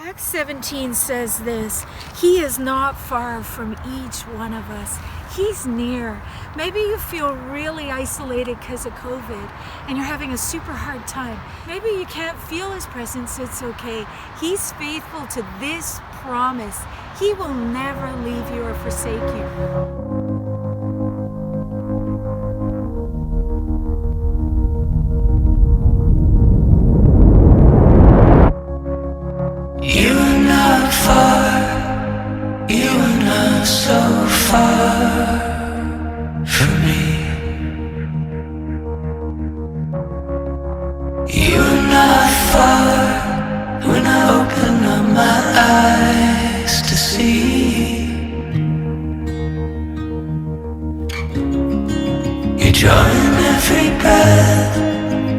Acts 17 says this: He is not far from each one of us. He's near. Maybe you feel really isolated because of COVID and you're having a super hard time. Maybe you can't feel His presence. It's okay. He's faithful to this promise. He will never leave you or forsake you. So far from me, you are not far when I open up my eyes to see. You're drawing every breath,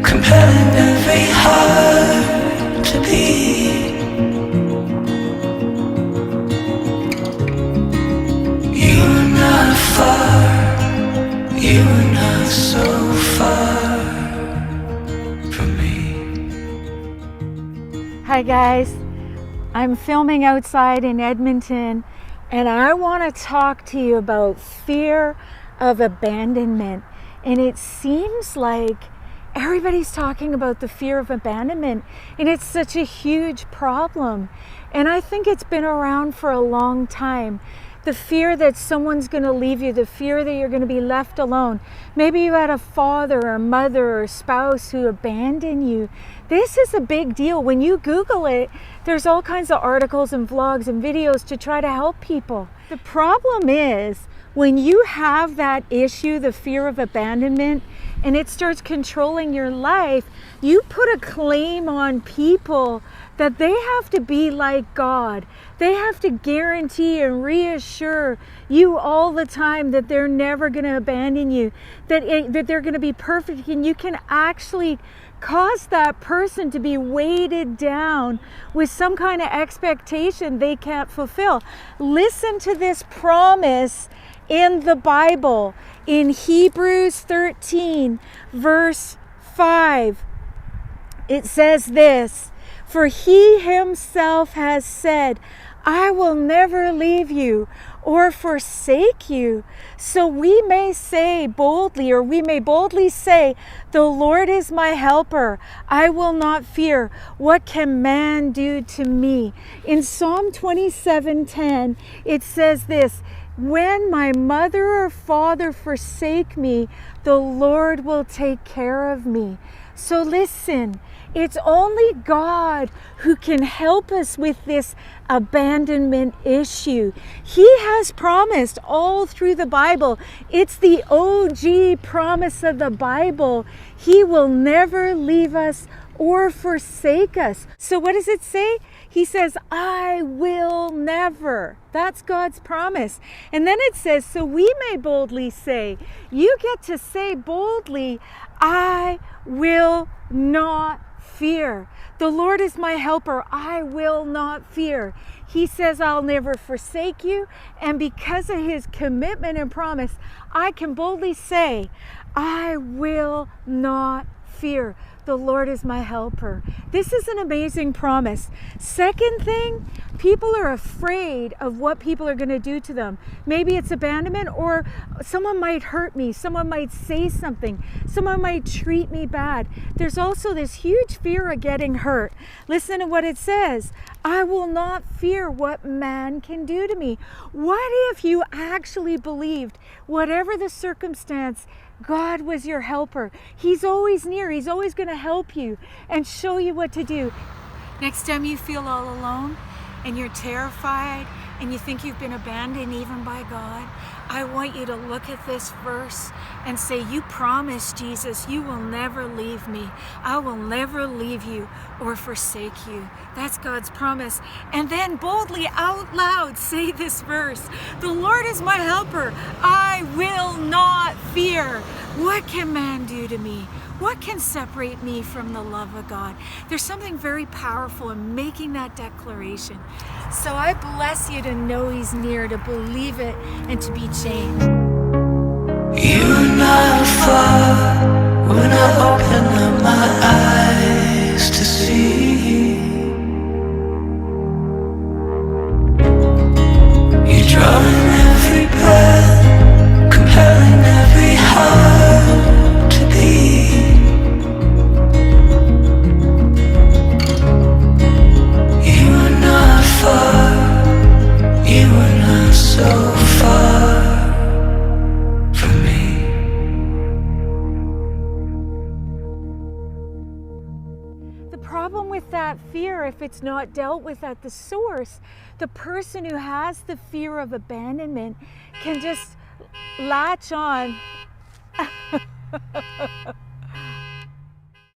compelling every heart to beat. You are not so far from me. Hi guys, I'm filming outside in Edmonton and I want to talk to you about fear of abandonment. And it seems like everybody's talking about the fear of abandonment, and it's such a huge problem. And I think it's been around for a long time. The fear that someone's going to leave you, the fear that you're going to be left alone. Maybe you had a father or mother or spouse who abandoned you. This is a big deal. When you Google it, there's all kinds of articles and vlogs and videos to try to help people. The problem is when you have that issue, the fear of abandonment, and it starts controlling your life, you put a claim on people that they have to be like God. They have to guarantee and reassure you all the time that they're never going to abandon you, that they're going to be perfect, and you can actually cause that person to be weighted down with some kind of expectation they can't fulfill. Listen to this promise in the Bible, in Hebrews 13, verse 5. It says this: For He Himself has said, I will never leave you or forsake you. So we may say boldly, or we may boldly say, the Lord is my helper. I will not fear. What can man do to me? In Psalm 27:10, it says this: When my mother or father forsake me, the Lord will take care of me. So listen, it's only God who can help us with this abandonment issue. He has promised all through the Bible. It's the OG promise of the Bible. He will never leave us or forsake us. So what does it say? He says, I will never. That's God's promise. And then it says, so we may boldly say, you get to say boldly, I will not fear. The Lord is my helper. I will not fear. He says, I'll never forsake you. And because of His commitment and promise, I can boldly say, I will not fear. The Lord is my helper. This is an amazing promise. Second thing, people are afraid of what people are going to do to them. Maybe it's abandonment, or someone might hurt me. Someone might say something. Someone might treat me bad. There's also this huge fear of getting hurt. Listen to what it says. I will not fear what man can do to me. What if you actually believed, whatever the circumstance, God was your helper? He's always near. He's always going to help you and show you what to do. Next time you feel all alone and you're terrified and you think you've been abandoned even by God, I want you to look at this verse and say, you promised, Jesus, you will never leave me. I will never leave you or forsake you. That's God's promise. And then boldly out loud say this verse: the Lord is my helper. I will not fear. What can man do to me? What can separate me from the love of God? There's something very powerful in making that declaration. So I bless you to know He's near, to believe it, and to be changed. You are not far when I open up my eyes to see. if it's not dealt with at the source, the person who has the fear of abandonment can just latch on